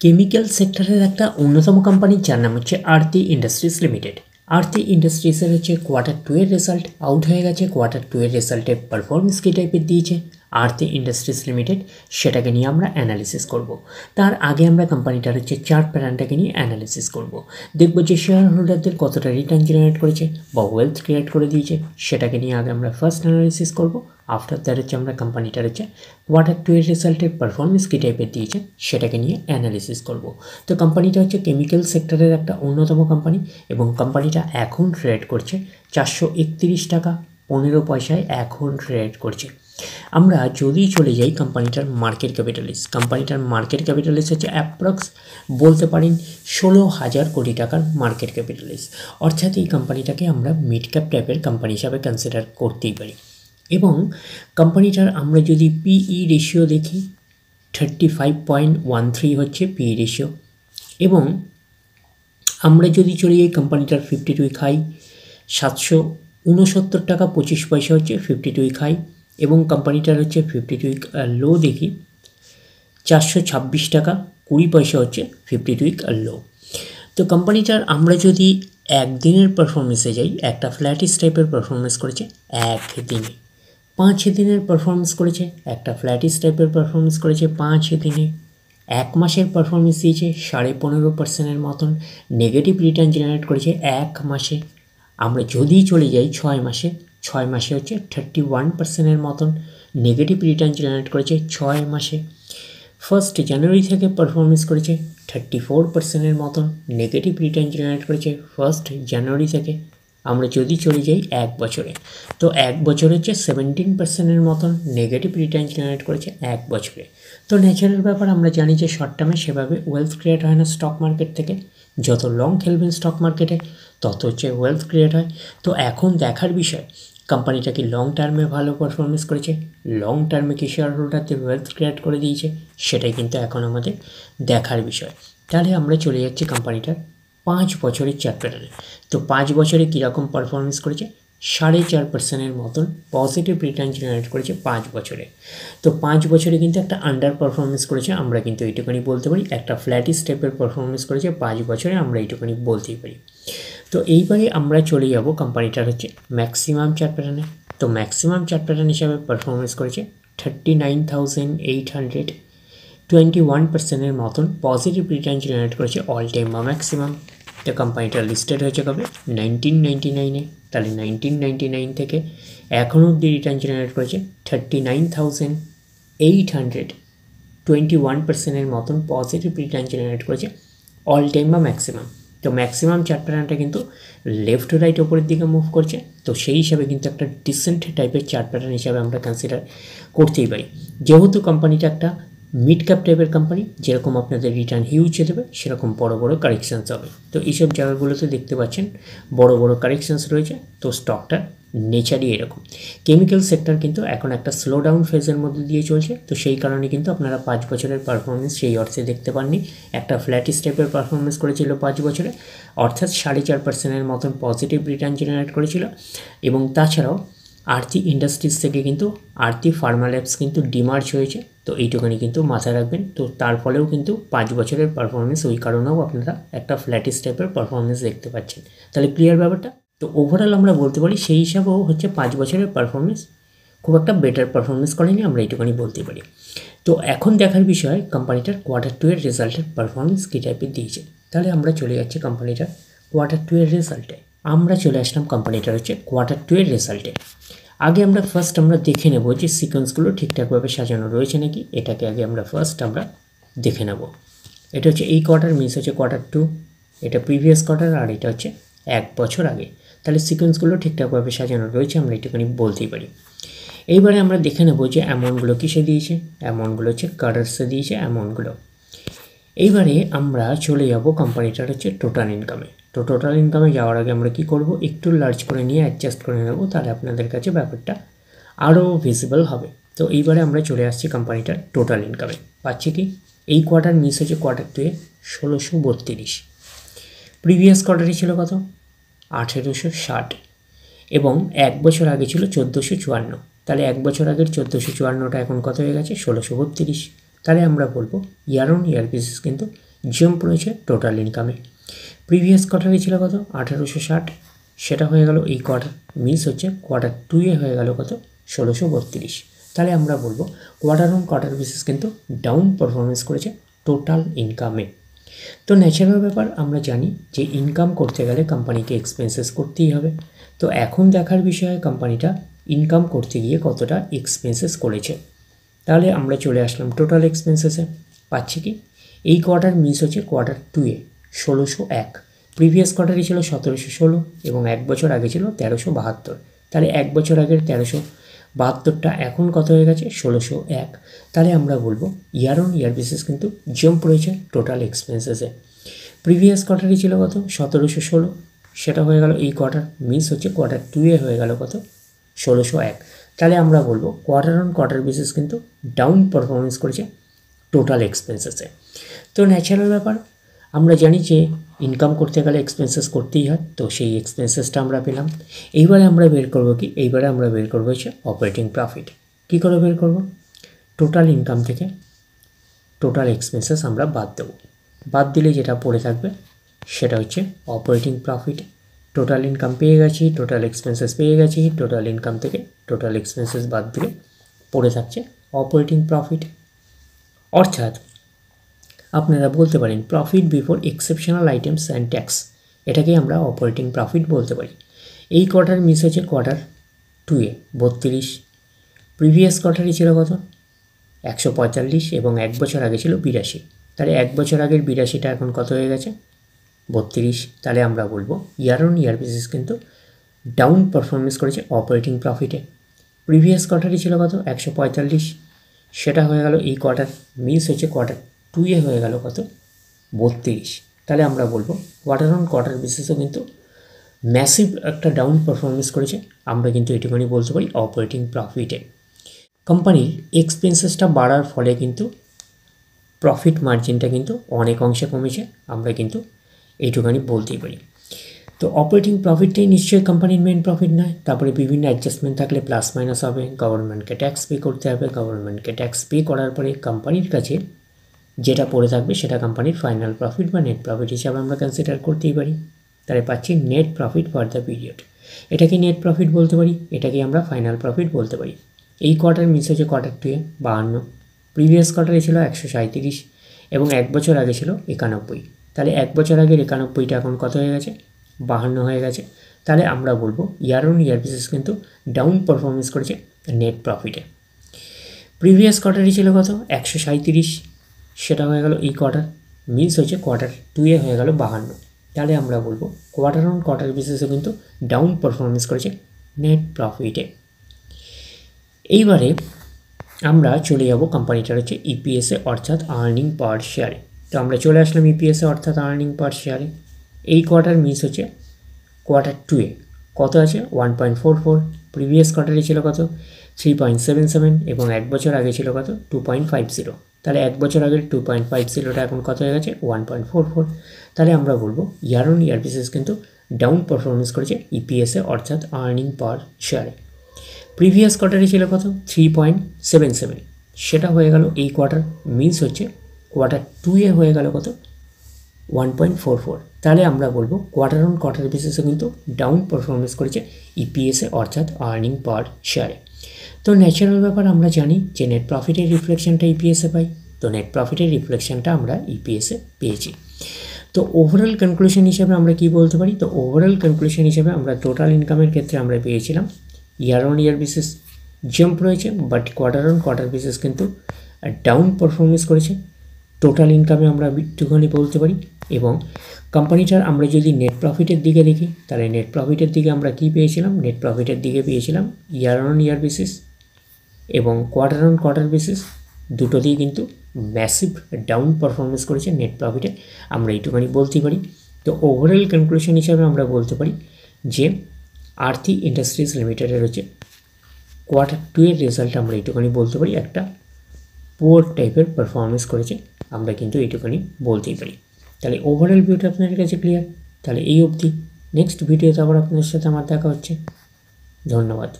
Chemical সেক্টরের একটা অন্যতম কোম্পানি যার নাম হচ্ছে আরতি ইন্ডাস্ট্রিজ লিমিটেড। আরতি ইন্ডাস্ট্রিজের হচ্ছে কোয়ার্টার 2 এর রেজাল্ট আউট হয়ে গেছে। কোয়ার্টার 2 এর রেজাল্টের পারফরমেন্স কী টাইপের দিয়েছে আরতি ইন্ডাস্ট্রিজ লিমিটেড, সেটাকে নিয়ে আমরা অ্যানালিসিস করব। তার আগে আমরা কোম্পানিটার হচ্ছে চার্ট প্যাটার্নটাকে নিয়ে অ্যানালিসিস করব। দেখব যে শেয়ার হোল্ডারদের কতটা রিটার্ন জেনারেট করেছে বা ওয়েলথ ক্রিয়েট করে দিয়েছে, সেটাকে নিয়ে আগে আমরা ফার্স্ট অ্যানালিসিস করব। আফটার দ্যাট হচ্ছে আমরা কোম্পানিটার হচ্ছে কোয়ার্টার 2 এর রেজাল্টের পারফরমেন্স কী টাইপের দিয়েছে সেটাকে নিয়ে অ্যানালিসিস করব। তো কোম্পানিটা হচ্ছে কেমিক্যাল সেক্টরের একটা অন্যতম কোম্পানি এবং কোম্পানিটা এখন ট্রেড করছে 431 টাকা 15 পয়সায় এখন ট্রেড করছে। আমরা যদি চলে যাই কোম্পানিটার মার্কেট ক্যাপিটালিস, কোম্পানিটার মার্কেট ক্যাপিটালিস হচ্ছে অ্যাপ্রক্স বলতে পারেন 16,000 কোটি টাকার মার্কেট ক্যাপিটালিস। অর্থাৎ এই কোম্পানিটাকে আমরা মিড ক্যাপ টাইপের কোম্পানি হিসাবে কনসিডার করতেই পারি। এবং কোম্পানিটার আমরা যদি পিই রেশিও দেখি 35.13 হচ্ছে পিই রেশিও। এবং আমরা যদি চলে যাই কোম্পানিটার 52 উইক হাই 769 টাকা 25 পয়সা হচ্ছে 52 উইক হাই। এবং কোম্পানিটার হচ্ছে 52 উইক লো দেখি 426 টাকা 20 পয়সা হচ্ছে 52 উইক লো। তো কোম্পানিটার আমরা যদি একদিনের পারফরমেন্সে যাই, একটা ফ্ল্যাটিস টাইপের পারফরমেন্স করেছে একদিনে। 5 দিনের পারফরমেন্স করেছে একটা ফ্ল্যাটিস টাইপের পারফরমেন্স করেছে 5 দিনে। 1 মাসের পারফরমেন্স দিয়েছে 15.5%-এর মতন নেগেটিভ রিটার্ন জেনারেট করেছে 1 মাসে। আমরা যদি চলে যাই 6 মাসে, 6 মাসে হচ্ছে 31%-এর মতন নেগেটিভ রিটার্ন জেনারেট করেছে 6 মাসে। 1 জানুয়ারি থেকে পারফরমেন্স করেছে 34%-এর মতন নেগেটিভ রিটার্ন জেনারেট করেছে 1 জানুয়ারি থেকে। আমরা যদি চলে যাই 1 বছরে, তো 1 বছর হচ্ছে 17%-এর মতন নেগেটিভ রিটার্ন জেনারেট করেছে 1 বছরে। তো ন্যাচারাল ব্যাপার, আমরা জানি যে শর্ট টার্মে সেভাবে ওয়েলথ ক্রিয়েট হয় না স্টক মার্কেট থেকে। যত লং খেলবেন স্টক মার্কেটে তত হচ্ছে ওয়েলথ ক্রিয়েট হয়। তো এখন দেখার বিষয় কোম্পানিটা কি লং টার্মে ভালো পারফরমেন্স করেছে, লং টার্মে কি শেয়ার হোল্ডারদের ওয়েলথ ক্রিয়েট করে দিয়েছে, সেটাই কিন্তু এখন আমাদের দেখার বিষয়। তাহলে আমরা চলে যাচ্ছি কোম্পানিটার 5 বছরের চার্ট প্যাটার্নে। তো 5 বছরে কীরকম পারফরমেন্স করেছে 4.5%-এর মতন পজিটিভ রিটার্ন জেনারেট করেছে 5 বছরে। তো 5 বছরে কিন্তু একটা আন্ডার পারফরমেন্স করেছে, আমরা কিন্তু এইটুখানি বলতে পারি। একটা ফ্ল্যাটিস টাইপের পারফরমেন্স করেছে 5 বছরে, আমরা এইটুখানি বলতেই পারি। তো এইবারে আমরা চলে যাব কোম্পানিটার হচ্ছে ম্যাক্সিমাম চার্ট প্যাটার্নে। তো ম্যাক্সিমাম চার্ট প্যাটার্ন হিসাবে পারফরমেন্স করেছে 39,821%-এর মতন পজিটিভ রিটার্ন জেনারেট করেছে অল টাইম বা ম্যাক্সিমাম। তো কোম্পানিটা লিস্টেড হয়েছে কবে 1999-এ। তাহলে 1999 থেকে এখন অবধি রিটার্ন জেনারেট করেছে 39,821%-এর মতন পজিটিভ রিটার্ন জেনারেট করেছে অল টাইম বা ম্যাক্সিমাম। তো ম্যাক্সিমাম চার্ট প্যাটার্নটা কিন্তু লেফট টু রাইট ওপরের দিকে মুভ করছে। তো সেই হিসাবে কিন্তু একটা ডিসেন্ট টাইপের চার্ট প্যাটার্ন হিসাবে আমরা কনসিডার করতেই পারি। যেহেতু কোম্পানিটা একটা মিড ক্যাপ টাইপের কোম্পানি, যেরকম আপনাদের রিটার্ন হিউজ দেবে সেরকম বড় বড় কারেকশানস হবে। তো এইসব জায়গাগুলোতে দেখতে পাচ্ছেন বড় বড় কারেকশানস রয়েছে। তো স্টকটার নেচারই এরকম। কেমিক্যাল সেক্টর কিন্তু এখন একটা স্লো ডাউন ফেজের মধ্যে দিয়ে চলছে। তো সেই কারণে কিন্তু আপনারা 5 বছরের পারফরমেন্স সেই অর্থে দেখতে পাননি। একটা ফ্ল্যাটিস টাইপের পারফরমেন্স করেছিল 5 বছরে, অর্থাৎ 4.5%-এর মতন পজিটিভ রিটার্ন জেনারেট করেছিল। এবং তাছাড়াও আরতি ইন্ডাস্ট্রিজ থেকে কিন্তু আরতি ফার্মা ল্যাবস কিন্তু ডিমার্জ হয়েছে। তো এইটুখানি কিন্তু মাথায় রাখবেন। তো তার ফলেও কিন্তু 5 বছরের পারফরমেন্স ওই কারণেও আপনারা একটা ফ্ল্যাটিস টাইপের পারফরমেন্স দেখতে পাচ্ছেন। তাহলে ক্লিয়ার ব্যাপারটা? তো ওভারঅল আমরা বলতে পারি সেই হিসাবেও হচ্ছে 5 বছরের পারফরমেন্স খুব একটা বেটার পারফরমেন্স করেনি, আমরা এইটুখানি বলতে পারি। তো এখন দেখার বিষয় কোম্পানিটার কোয়ার্টার 2 এর রেজাল্টের পারফরমেন্স কী টাইপের দিয়েছে। তাহলে আমরা চলে যাচ্ছি কোম্পানিটার কোয়ার্টার 2 এর রেজাল্টে। আমরা চলে আসলাম কোম্পানিটার হচ্ছে কোয়ার্টার 2 এর রেজাল্টে। আগে আমরা ফার্স্ট আমরা দেখে নেব যে সিকোয়েন্সগুলো ঠিকঠাকভাবে সাজানো রয়েছে নাকি। এটাকে আগে আমরা ফার্স্ট আমরা দেখে নেব। এটা হচ্ছে এই কোয়ার্টার মিস হচ্ছে কোয়ার্টার 2, এটা প্রিভিয়াস কোয়ার্টার, আর এটা হচ্ছে 1 বছর আগে। তাহলে সিকোয়েন্সগুলো ঠিকঠাকভাবে সাজানো রয়েছে, আমরা একটুখানি বলতেই পারি। এইবারে আমরা দেখে নেব যে অ্যামাউন্টগুলো কিসে দিয়েছে। অ্যামাউন্টগুলো হচ্ছে কার্ডার্সে দিয়েছে অ্যামাউন্টগুলো। এইবারে আমরা চলে যাব কোম্পানিটার হচ্ছে টোটাল ইনকামে। তো টোটাল ইনকামে যাওয়ার আগে আমরা কি করব, একটু লার্জ করে নিয়ে অ্যাডজাস্ট করে নেব, তাহলে আপনাদের কাছে ব্যাপারটা আরও ভিজিবল হবে। তো এইবারে আমরা চলে আসছি কোম্পানিটার টোটাল ইনকামে। পাচ্ছি কি এই কোয়ার্টার মিস হচ্ছে কোয়ার্টার 2-এ 1632, প্রিভিয়াস কোয়ার্টারে ছিল কত 1860, এবং 1 বছর আগে ছিল 1454। তাহলে 1 বছর আগের 1454টা এখন কত হয়ে গেছে 1632। তাহলে আমরা বলবো ইয়ার অন ইয়ার বেসিস কিন্তু জাম্প রয়েছে টোটাল ইনকামে। প্রিভিয়াস কোয়ার্টারে ছিল কত 1860, সেটা হয়ে গেল এই কোয়ার্টার মিস হচ্ছে কোয়ার্টার 2 এ হয়ে গেল কত 1632। তাহলে আমরা বলবো কোয়ার্টার অন কোয়ার্টার বেসিস কিন্তু ডাউন পারফরমেন্স করেছে টোটাল ইনকামে। তো ন্যাচারাল ব্যাপার, আমরা জানি যে ইনকাম করতে গেলে কোম্পানিকে এক্সপেন্সেস করতেই হবে। তো এখন দেখার বিষয় কোম্পানিটা ইনকাম করতে গিয়ে কতটা এক্সপেন্সেস করেছে। তাহলে আমরা চলে আসলাম টোটাল এক্সপেন্সেসে। পাচ্ছি কি এই কোয়ার্টার মিস হচ্ছে কোয়ার্টার 2 এ 1601, প্রিভিয়াস কোয়ার্টারে ছিল 1716 এবং এক বছর আগে ছিল 1372। তাহলে এক বছর আগের 1372টা এখন কত হয়ে গেছে 1601। তাহলে আমরা বলবো ইয়ার অন ইয়ার বেসিস কিন্তু জাম্প রয়েছে টোটাল এক্সপেন্সেসে। প্রিভিয়াস কোয়ার্টারে ছিল কত 1716, সেটা হয়ে গেল এই কোয়ার্টার মিস হচ্ছে কোয়ার্টার 2 এ হয়ে গেল কত 1601। তাহলে আমরা বলবো কোয়ার্টার অন কোয়ার্টার বেসিস কিন্তু ডাউন পারফরমেন্স করেছে টোটাল এক্সপেন্সেসে। তো ন্যাচারাল ব্যাপার, আমরা জানি যে ইনকাম করতে গেলে এক্সপেন্সেস করতেই হয়, তো সেই এক্সপেন্সেসটা আমরা পেলাম। এইবারে আমরা বের করব কি, এইবারে আমরা বের করবো হচ্ছে অপারেটিং প্রফিট। কী করে বের করব, টোটাল ইনকাম থেকে টোটাল এক্সপেন্সেস আমরা বাদ দেবো। বাদ দিলে যেটা পড়ে থাকবে সেটা হচ্ছে অপারেটিং প্রফিট। টোটাল ইনকাম পেয়ে গেছি, টোটাল এক্সপেন্সেস পেয়ে গেছি, টোটাল ইনকাম থেকে টোটাল এক্সপেন্সেস বাদ দিলে পড়ে থাকছে অপারেটিং প্রফিট। অর্থাৎ আপনারা বলতে পারেন profit before exceptional items and tax, এটাকে আমরা অপারেটিং প্রফিট বলতে পারি। এই কোয়ার্টার মিস হচ্ছে কোয়ার্টার 2 এ 32, প্রিভিয়াস কোয়ার্টারে ছিল কত 145 এবং এক বছর আগে ছিল 82। তাহলে এক বছর আগের 82টা এখন কত হয়ে গেছে 32। তাহলে আমরা বলবো ইয়ার অন ইয়ার বেসিস কিন্তু ডাউন পারফরমেন্স করেছে অপারেটিং প্রফিটে। প্রিভিয়াস কোয়ার্টারে ছিল কত 145, সেটা হয়ে গেল এই কোয়ার্টার মিস হচ্ছে কোয়ার্টার 2 এ হয়ে গেল কত 32। তাহলে আমরা বলবো কোয়ার্টার অন কোয়ার্টার বেসিসও কিন্তু ম্যাসিভ একটা ডাউন পারফরমেন্স করেছে, আমরা কিন্তু এটুকুনি বলতে পারি অপারেটিং প্রফিটে। কোম্পানির এক্সপেন্সেসটা বাড়ার ফলে কিন্তু প্রফিট মার্জিনটা কিন্তু অনেক অংশে কমেছে, আমরা কিন্তু এইটুখানি বলতেই পারি। তো অপারেটিং প্রফিটটাই নিশ্চয়ই কোম্পানির মেন প্রফিট নয়, তারপরে বিভিন্ন অ্যাডজাস্টমেন্ট থাকলে প্লাস মাইনাস হবে, গভর্নমেন্টকে ট্যাক্স পে করতে হবে, গভর্নমেন্টকে ট্যাক্স পে করার পরে কোম্পানির কাছে যেটা পড়ে থাকবে সেটা কোম্পানির ফাইনাল প্রফিট বা নেট প্রফিট হিসাবে আমরা কনসিডার করতেই পারি। তাহলে পাচ্ছি net profit for the period. এটাকে নেট প্রফিট বলতে পারি, এটাকে আমরা ফাইনাল প্রফিট বলতে পারি। এই কোয়ার্টার মিস হচ্ছে কোয়ার্টার 2 এ 52, প্রিভিয়াস কোয়ার্টারে ছিল 137 এবং এক বছর আগে ছিল 91। তাহলে এক বছর আগের 91টা এখন কত হয়ে গেছে 52 হয়ে গেছে। তাহলে আমরা বলবো ইয়ার অন ইয়ার বেসিস কিন্তু ডাউন পারফরমেন্স করেছে নেট প্রফিটে। প্রিভিয়াস কোয়ার্টারে ছিল কত 137, সেটা হয়ে গেল এই কোয়ার্টার মিস হচ্ছে কোয়ার্টার 2 এ হয়ে গেল 52। তাহলে আমরা বলবো কোয়ার্টার অন কোয়ার্টার বেসিসে কিন্তু ডাউন পারফরমেন্স করেছে নেট প্রফিটে। এইবারে আমরা চলে যাব কোম্পানিটার হচ্ছে ইপিএসে অর্থাৎ আর্নিং পার শেয়ারে। তো আমরা চলে আসলাম ইপিএসে অর্থাৎ আর্নিং পার শেয়ারে। এই কোয়ার্টার মিস হচ্ছে কোয়ার্টার 2 এ কত আছে 1.44, প্রিভিয়াস কোয়ার্টারে ছিল কত 3.77 এবং এক বছর আগে ছিল কত 2.50। তাহলে এক বছর আগের 2.50টা এখন কত হয়ে গেছে 1.44। তাহলে আমরা বলবো ইয়ার অন ইয়ার বেসিস কিন্তু ডাউন পারফরমেন্স করেছে ইপিএসে অর্থাৎ আর্নিং পার শেয়ারে। প্রিভিয়াস কোয়ার্টারে ছিল কত 3.77, সেটা হয়ে গেল এই কোয়ার্টার মিস হচ্ছে কোয়ার্টার 2 এ হয়ে গেল কত 1.44। তাহলে আমরা বলবো কোয়ার্টার অন কোয়ার্টার বেসিসে কিন্তু ডাউন পারফরমেন্স করেছে ইপিএসে অর্থাৎ আর্নিং পার শেয়ারে। তো ন্যাচারাল ব্যাপার, আমরা জানি যে নেট প্রফিটের রিফ্লেকশনটা ইপিএসে পাই, তো নেট প্রফিটের রিফ্লেকশনটা আমরা ইপিএসে পেয়েছি। তো ওভারঅল কনক্লুশন হিসেবে আমরা কি বলতে পারি, তো ওভারঅল কনক্লুশন হিসেবে আমরা টোটাল ইনকামের ক্ষেত্রে আমরা পেয়েছিলাম year on year basis jump রয়েছে, but quarter on quarter basis কিন্তু ডাউন পারফরমেন্স করেছে। টোটাল ইনকামে আমরা একটুখানি বলতে পারি। এবং কোম্পানিটার আমরা যদি নেট প্রফিটের দিকে দেখি, তাহলে নেট প্রফিটের দিকে আমরা কি পেয়েছিলাম, নেট প্রফিটের দিকে পেয়েছিলাম ইয়ার অন ইয়ার বেসিস এবং কোয়ার্টার অন কোয়ার্টার বেসিস, দুটোতেই কিন্তু ম্যাসিভ ডাউন পারফরমেন্স করেছে নেট প্রফিটে, আমরা এইটুখানি বলতেই পারি। তো ওভারঅল কনক্লুশন হিসাবে আমরা বলতে পারি যে আরতি ইন্ডাস্ট্রিজ লিমিটেডের হচ্ছে কোয়ার্টার 2 এর রেজাল্ট আমরা এইটুখানি বলতে পারি একটা পুয়ার টাইপের পারফরমেন্স করেছে, আমরা কিন্তু এইটুখানি বলতেই পারি। তাহলে ওভারঅল ভিউটা আপনাদের কাছে ক্লিয়ার। তাহলে এই অবধি, নেক্সট ভিডিওতে আবার আপনাদের সাথে আমার দেখা হচ্ছে। ধন্যবাদ।